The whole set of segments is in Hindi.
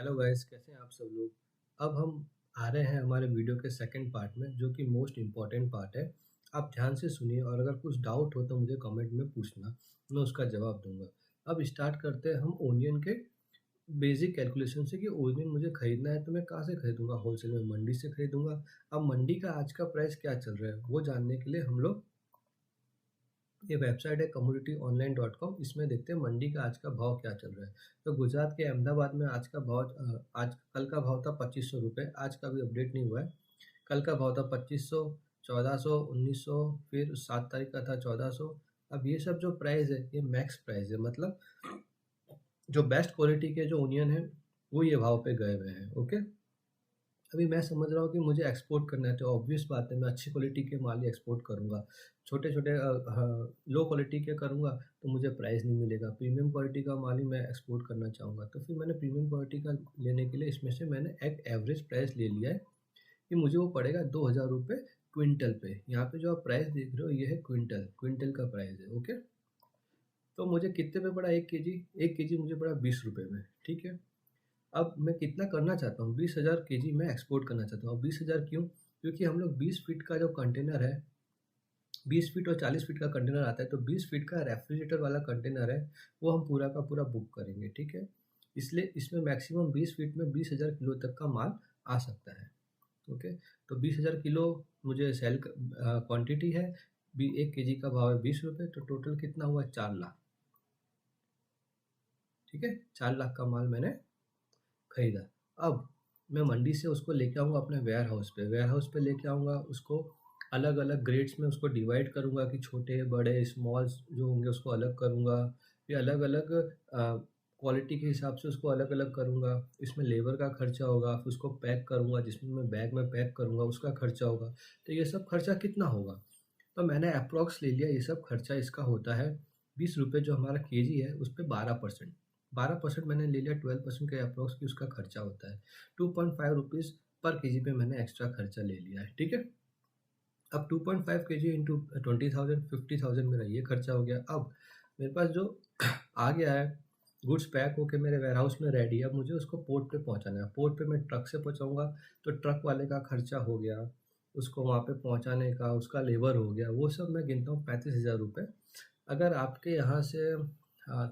हेलो गाइस, कैसे हैं आप सब लोग। अब हम आ रहे हैं हमारे वीडियो के सेकंड पार्ट में, जो कि मोस्ट इम्पॉर्टेंट पार्ट है। आप ध्यान से सुनिए और अगर कुछ डाउट हो तो मुझे कमेंट में पूछना, मैं उसका जवाब दूंगा। अब स्टार्ट करते हैं हम ओनियन के बेसिक कैलकुलेशन से कि ओनियन मुझे खरीदना है तो मैं कहाँ से खरीदूंगा। होलसेल में मंडी से खरीदूंगा। अब मंडी का आज का प्राइस क्या चल रहा है वो जानने के लिए हम लोग ये वेबसाइट है commodityoonline.com। इसमें देखते हैं मंडी का आज का भाव क्या चल रहा है। तो गुजरात के अहमदाबाद में आज का भाव आज कल का भाव था 2500 रुपये। आज का भी अपडेट नहीं हुआ है। कल का भाव था 2500, 1400, 1900, फिर 7 तारीख का था 1400। अब ये सब जो प्राइस है ये मैक्स प्राइस है, मतलब जो बेस्ट क्वालिटी के जो ओनियन है वो ये भाव पे गए हुए हैं। ओके, अभी मैं समझ रहा हूँ कि मुझे एक्सपोर्ट करना है तो ऑब्वियस बात है मैं अच्छी क्वालिटी के माल ही एक्सपोर्ट करूँगा। छोटे छोटे लो क्वालिटी के करूँगा तो मुझे प्राइस नहीं मिलेगा। प्रीमियम क्वालिटी का माल ही मैं एक्सपोर्ट करना चाहूँगा, तो फिर मैंने प्रीमियम क्वालिटी का लेने के लिए इसमें से मैंने एक एवरेज प्राइस ले लिया है कि मुझे वो पड़ेगा 2000 रुपये क्विंटल पे। यहाँ पे जो आप प्राइस देख रहे हो ये है क्विंटल क्विंटल का प्राइस है। ओके, तो मुझे कितने पे पड़ा 1 केजी? 1 केजी मुझे पड़ा 20 रुपये में। ठीक है, अब मैं कितना करना चाहता हूँ, 20,000 केजी मैं एक्सपोर्ट करना चाहता हूँ। अब 20,000 क्यों? क्योंकि हम लोग 20 फीट का जो कंटेनर है, 20 फीट और 40 फीट का कंटेनर आता है, तो 20 फीट का रेफ्रिजरेटर वाला कंटेनर है वो हम पूरा का पूरा बुक करेंगे। ठीक है, इसलिए इसमें मैक्सिमम 20 फीट में 20,000 किलो तक का माल आ सकता है। ओके, तो 20,000 किलो मुझे सेल क्वांटिटी है। 1 केजी का भाव है 20 रुपये, तो टोटल कितना हुआ? 4 लाख। ठीक है, 4 लाख का माल मैंने खरीदा। अब मैं मंडी से उसको लेके आऊँगा अपने वेयर हाउस पे। वेयर हाउस पे लेके आऊँगा उसको, अलग अलग ग्रेड्स में उसको डिवाइड करूँगा कि छोटे बड़े स्मॉल्स जो होंगे उसको अलग करूँगा। फिर अलग अलग क्वालिटी के हिसाब से उसको अलग अलग करूँगा। इसमें लेबर का खर्चा होगा, फिर उसको पैक करूँगा, जिसमें मैं बैग में पैक करूँगा उसका खर्चा होगा। तो ये सब खर्चा कितना होगा? तो मैंने अप्रॉक्स ले लिया, ये सब खर्चा इसका होता है 20 रुपये। जो हमारा केजी है उस पर 12%, 12% मैंने ले लिया। 12% के अप्रॉक्स की उसका खर्चा होता है। 2.5 रुपीज़ पर केजी पे मैंने एक्स्ट्रा खर्चा ले लिया है। ठीक है, अब 2.5 केजी इंटू 20,000, 50,000 मेरा ये खर्चा हो गया। अब मेरे पास जो आ गया है गुड्स पैक होके मेरे वेयर हाउस में रेडी है, अब मुझे उसको पोर्ट पे पहुंचाना है। पोर्ट पे मैं ट्रक से पहुंचाऊंगा तो ट्रक वाले का खर्चा हो गया, उसको वहाँ पे पहुंचाने का उसका लेबर हो गया, वो सब मैं गिनता हूँ 35,000 रुपये। अगर आपके यहाँ से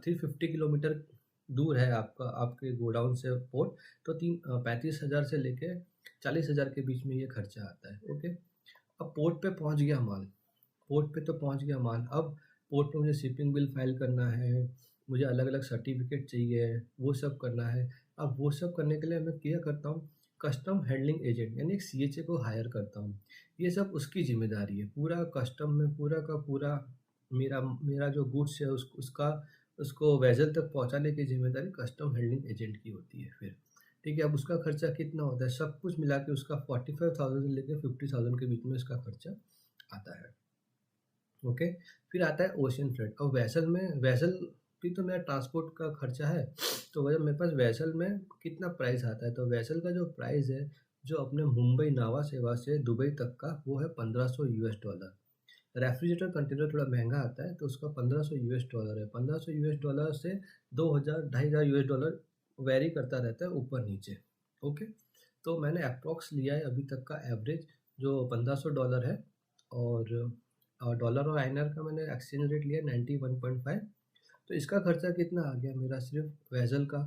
350 किलोमीटर दूर है आपका आपके गोडाउन से पोर्ट, तो 35,000 से लेके 40,000 के बीच में ये खर्चा आता है। ओके, अब पोर्ट पे पहुंच गया माल, पोर्ट पे तो पहुंच गया माल। अब पोर्ट पे मुझे शिपिंग बिल फाइल करना है, मुझे अलग अलग सर्टिफिकेट चाहिए, वो सब करना है। अब वो सब करने के लिए मैं क्या करता हूँ, कस्टम हैंडलिंग एजेंट यानी एक CHA को हायर करता हूँ। ये सब उसकी जिम्मेदारी है। पूरा कस्टम में पूरा का पूरा मेरा मेरा जो गुड्स है उसका उसको वेजल तक पहुँचाने की जिम्मेदारी कस्टम हैंडलिंग एजेंट की होती है। फिर ठीक है, अब उसका खर्चा कितना होता है, सब कुछ मिला के उसका 45,000 से लेकर 50,000 के बीच में इसका खर्चा आता है। ओके, फिर आता है ओशियन फ्रेट। अब वैसल भी तो मेरा ट्रांसपोर्ट का खर्चा है। तो वजह मेरे पास वैसल में कितना प्राइस आता है, तो वैसल का जो प्राइस है जो अपने मुंबई नावा सेवा से दुबई तक का वो है $1500। रेफ्रिजरेटर कंटेनर थोड़ा महंगा आता है तो उसका $1500 है। $1500 से 2,000 2,500 US डॉलर वेरी करता रहता है ऊपर नीचे। ओके, तो मैंने अप्रॉक्स लिया है अभी तक का एवरेज जो $1500 है। और डॉलर और आईएनआर का मैंने एक्सचेंज रेट लिया 91.5। तो इसका खर्चा कितना आ गया मेरा सिर्फ वेजल का?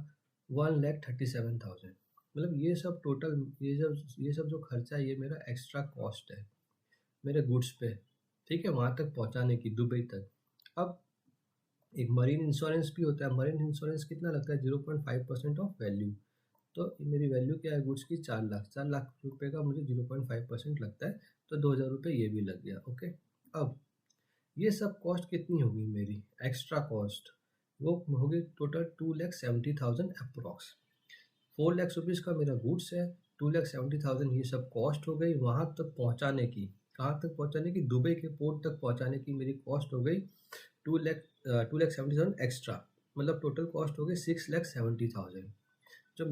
1,37,000। मतलब ये सब टोटल ये सब जो खर्चा है ये मेरा एक्स्ट्रा कॉस्ट है मेरे गुड्स पे। ठीक है, वहाँ तक पहुँचाने की दुबई तक। अब एक मरीन इंश्योरेंस भी होता है। मरीन इंश्योरेंस कितना लगता है? 0.5% ऑफ वैल्यू। तो मेरी वैल्यू क्या है गुड्स की? 4 लाख। 4 लाख रुपये का मुझे 0.5% लगता है, तो 2,000 रुपये ये भी लग गया। ओके, अब ये सब कॉस्ट कितनी होगी मेरी एक्स्ट्रा कॉस्ट? वो होगी टोटल 2,70,000 अप्रॉक्स। 4 लाख रुपीज़ का मेरा गुड्स है, 2,70,000 ये सब कॉस्ट हो गई। वहाँ तक पहुँचाने की, कहाँ तक पहुँचाने की? दुबई के पोर्ट तक पहुँचाने की मेरी कॉस्ट हो गई 2,70,000 एक्स्ट्रा। मतलब टोटल कॉस्ट हो गई 6,70,000। जो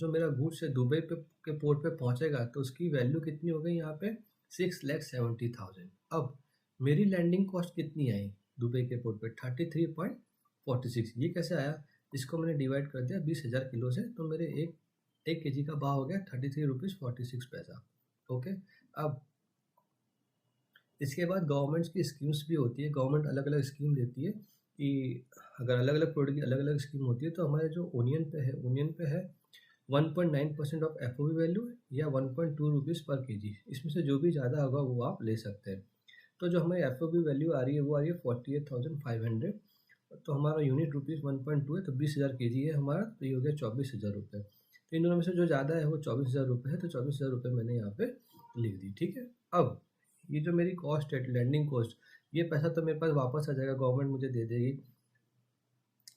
मेरा गुड्स है दुबई पे के पोर्ट पे पहुँचेगा तो उसकी वैल्यू कितनी हो गई यहाँ पे? 6,70,000। अब मेरी लैंडिंग कॉस्ट कितनी आई दुबई के पोर्ट पे? 33.46। ये कैसे आया? इसको मैंने डिवाइड कर दिया 20,000 किलो से, तो मेरे एक 1 केजी का भाव हो गया 33 रुपीज़ 46 पैसा। ओके। अब इसके बाद गवर्नमेंट्स की स्कीम्स भी होती है, गवर्नमेंट अलग अलग स्कीम देती है कि अगर अलग अलग प्रोडक्ट की अलग अलग स्कीम होती है, तो हमारे जो ओनियन पे है 1.9% ऑफ एफओबी वैल्यू या 1.2 रुपीज़ पर केजी, इसमें से जो भी ज़्यादा होगा वो आप ले सकते हैं। तो जो हमारी एफओबी वैल्यू आ रही है वो आ रही है 48,500, तो हमारा यूनिट रुपीज़ 1.2 है, तो 20,000 केजी है हमारा, तो ये हो गया 24,000 रुपये। तो इन दोनों में से जो ज़्यादा है वो 24,000 रुपये है, तो 24,000 रुपये मैंने यहाँ पे लिख दी। ठीक है। अब ये जो मेरी कॉस्ट है लैंडिंग कॉस्ट, ये पैसा तो मेरे पास वापस आ जाएगा, गवर्नमेंट मुझे दे देगी,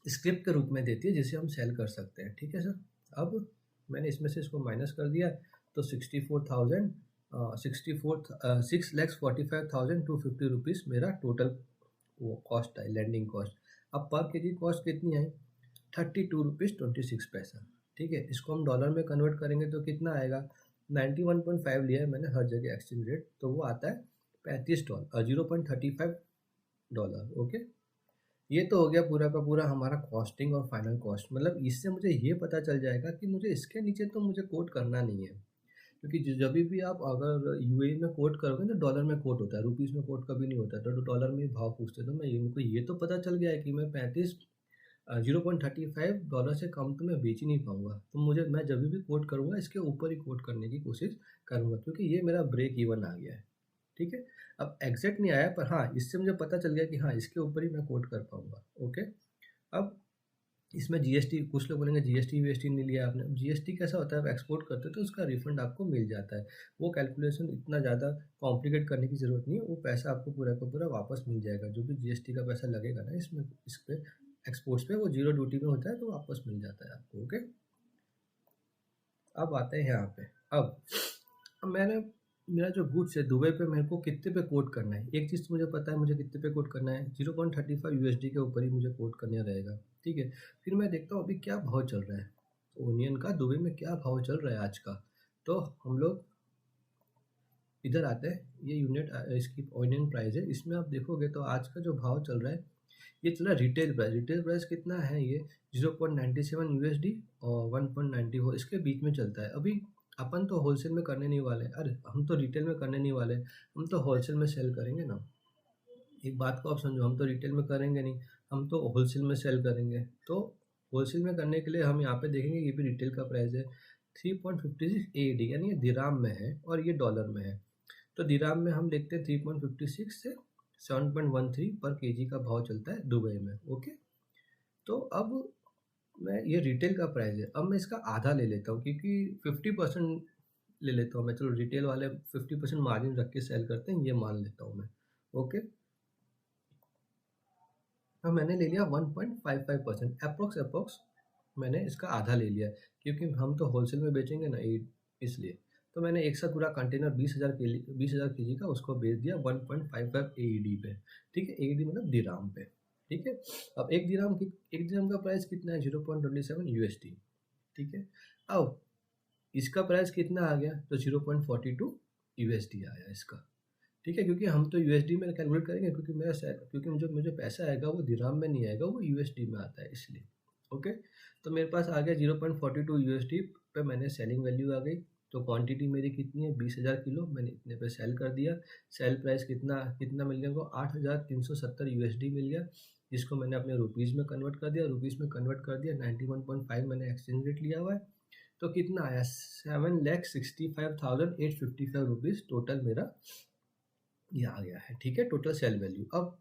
स्क्रिप्ट के रूप में देती है जिसे हम सेल कर सकते हैं। ठीक है सर। अब मैंने इसमें से इसको माइनस कर दिया, तो 6,45,250 रुपीज़ मेरा टोटल वो कॉस्ट है, लैंडिंग कॉस्ट। अब पर के जी कॉस्ट कितनी है? 32 रुपीज़ 26 पैसा। ठीक है। इसको हम डॉलर में कन्वर्ट करेंगे तो कितना आएगा? 91.5 लिया है मैंने हर जगह एक्सचेंज रेट, तो वो आता है $35, $0.35। ओके। ये तो हो गया पूरा का पूरा हमारा कॉस्टिंग और फाइनल कॉस्ट। मतलब इससे मुझे ये पता चल जाएगा कि मुझे इसके नीचे तो मुझे कोट करना नहीं है, क्योंकि जब भी आप अगर यूएई में कोट करोगे तो डॉलर में कोट होता है, रुपीज़ में कोट कभी नहीं होता, तो डॉलर में ही भाव पूछते। तो मैं मुझको ये तो पता चल गया है कि मैं 0.35 डॉलर से कम तो मैं बेच ही नहीं पाऊंगा, तो मैं जब भी कोट करूंगा इसके ऊपर ही कोट करने की कोशिश करूंगा, क्योंकि ये मेरा ब्रेक इवन आ गया है। ठीक है। अब एग्जैक्ट नहीं आया, पर हाँ इससे मुझे पता चल गया कि हाँ इसके ऊपर ही मैं कोट कर पाऊंगा। ओके। अब इसमें जीएसटी, कुछ लोग बोलेंगे जीएसटी वीएसटी नहीं लिया आपने। जीएसटी कैसा होता है, आप एक्सपोर्ट करते हो तो उसका रिफंड आपको मिल जाता है, वो कैलकुलेशन इतना ज़्यादा कॉम्प्लिकेट करने की ज़रूरत नहीं है, वो पैसा आपको पूरा का पूरा वापस मिल जाएगा। जो भी जीएसटी का पैसा लगेगा ना इसमें, इस पे एक्सपोर्ट्स पे, वो जीरो ड्यूटी में होता है, तो वापस मिल जाता है आपको। ओके। अब आते हैं यहाँ पे। अब मेरा जो गुड्स है दुबई पे, मेरे को कितने पे कोट करना है? एक चीज़ तो मुझे पता है मुझे कितने पे कोट करना है, 0.35 यूएसडी के ऊपर ही मुझे कोट करना रहेगा। ठीक है। फिर मैं देखता हूँ अभी क्या भाव चल रहा है ओनियन का, दुबई में क्या भाव चल रहा है आज का। तो हम लोग इधर आते हैं, ये यूनिट इसकी ओनियन प्राइस है, इसमें आप देखोगे तो आज का जो भाव चल रहा है, ये चल रहा है रिटेल प्राइस कितना है? ये 0.97 यूएसडी और 1.94 इसके बीच में चलता है। अभी अपन तो होलसेल में करने नहीं वाले, अरे हम तो रिटेल में करने नहीं वाले, हम तो होलसेल में सेल करेंगे ना। एक बात को आप समझो, हम तो रिटेल में करेंगे नहीं, हम तो होलसेल में सेल करेंगे। तो होलसेल में करने के लिए हम यहाँ पे देखेंगे, ये भी रिटेल का प्राइस है 3.56 AED, यानी ये दिराम में है और ये डॉलर में है। तो दिराम में हम देखते हैं 3.56 से 7.13 पर केजी का भाव चलता है दुबई में। ओके। तो अब मैं, ये रिटेल का प्राइस है, अब मैं इसका आधा ले लेता हूँ, क्योंकि 50% ले लेता हूँ मैं। चलो रिटेल वाले 50% मार्जिन रख के सेल करते हैं, ये मान लेता हूँ मैं। ओके। अब मैंने ले लिया 1.55% अप्रोक्स मैंने इसका आधा ले लिया, क्योंकि हम तो होलसेल में बेचेंगे ना, इसलिए। तो मैंने एक साथ पूरा कंटेनर 20,000 केजी का उसको बेच दिया 1.55 AED पे। ठीक है। AED मतलब दिराम पे। ठीक है। अब एक दिराम का प्राइस कितना है? 0.27 यूएसडी। ठीक है। अब इसका प्राइस कितना आ गया? तो 0.42 यूएसडी आया इसका। ठीक है। क्योंकि हम तो यूएसडी में कैलकुलेट करेंगे, क्योंकि मुझे पैसा आएगा वो दिराम में नहीं आएगा, वो यूएसडी में आता है, इसलिए। ओके। तो मेरे पास आ गया 0.42 यूएसडी पे, मैंने सेलिंग वैल्यू आ गई। तो क्वांटिटी मेरी कितनी है? 20,000 किलो, मैंने इतने पे सेल कर दिया। सेल प्राइस कितना कितना मिल गया? को 8,370 यूएसडी मिल गया, जिसको मैंने अपने रुपीज़ में कन्वर्ट कर दिया। 91.5 मैंने एक्सचेंज रेट लिया हुआ है। तो कितना आया? 7,65,855 रुपीज़ टोटल मेरा ये आ गया है। ठीक है। Total sale value. अब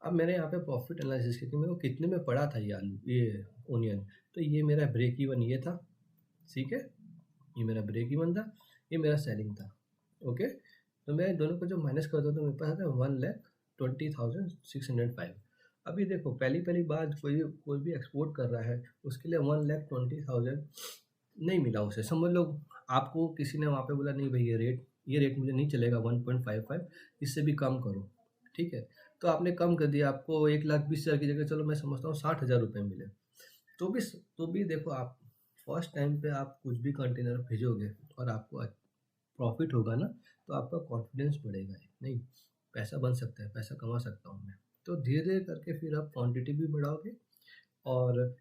मैंने यहाँ पे प्रॉफिट एनालिसिस किया कि मेरे को कितने में पड़ा था ये आलू, ये ओनियन। तो ये मेरा ब्रेक इवन ये था। ठीक है। ये मेरा ब्रेक इवन था, ये मेरा सेलिंग था। ओके। तो मैं दोनों को जब माइनस करता हूँ तो मेरे पास आता है 1,20,605। अभी देखो, पहली बार कोई भी एक्सपोर्ट कर रहा है, उसके लिए 1,20,000 नहीं मिला उसे। समझ लो आपको किसी ने वहाँ पे बोला नहीं भाई ये रेट मुझे नहीं चलेगा, 1.55, इससे भी कम करो। ठीक है। तो आपने कम कर दिया, आपको 1,20,000 की जगह चलो मैं समझता हूँ 60,000 रुपये मिले। तो भी देखो, आप फर्स्ट टाइम पे आप कुछ भी कंटेनर भेजोगे और आपको प्रॉफिट होगा ना, तो आपका कॉन्फिडेंस बढ़ेगा, नहीं पैसा बन सकता है, पैसा कमा सकता हूँ मैं। तो धीरे धीरे करके फिर आप क्वांटिटी भी बढ़ाओगे और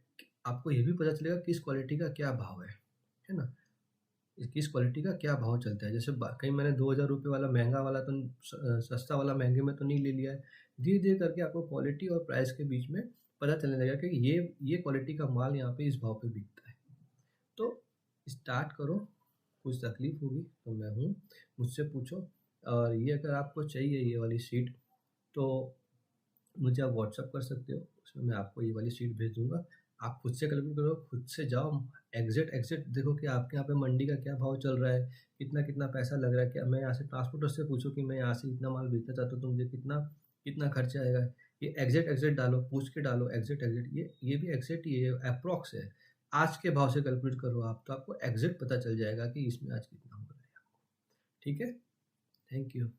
आपको ये भी पता चलेगा किस क्वालिटी का क्या भाव है ना। किस क्वालिटी का क्या भाव चलता है। जैसे कहीं मैंने 2000 रुपये वाला महंगा वाला तो सस्ता वाला महंगे में तो नहीं ले लिया है। धीरे धीरे करके आपको क्वालिटी और प्राइस के बीच में पता चलने लगेगा कि ये क्वालिटी का माल यहाँ पे इस भाव पे बिकता है। तो स्टार्ट करो, कुछ तकलीफ होगी तो मैं हूँ, मुझसे पूछो। और ये अगर आपको चाहिए ये वाली शीट तो मुझे आप व्हाट्सअप कर सकते हो, उसमें मैं आपको ये वाली शीट भेज दूँगा। आप खुद से कैलकुलेट करो, खुद से जाओ, एग्ज़ैक्ट देखो कि आपके यहाँ पे मंडी का क्या भाव चल रहा है, कितना-कितना पैसा लग रहा है। क्या मैं यहाँ से ट्रांसपोर्टर से पूछूँ कि मैं यहाँ से इतना माल बेचना चाहता हूँ तो मुझे कितना कितना खर्चा आएगा। ये एग्ज़ैक्ट डालो, पूछ के डालो, एग्ज़ैक्ट ये भी एग्ज़ैक्ट ही है, एप्रॉक्स है। आज के भाव से कैलकुलेट करो आप, तो आपको एग्ज़ैक्ट पता चल जाएगा कि इसमें आज कितना हो रहा है। ठीक है? Thank you.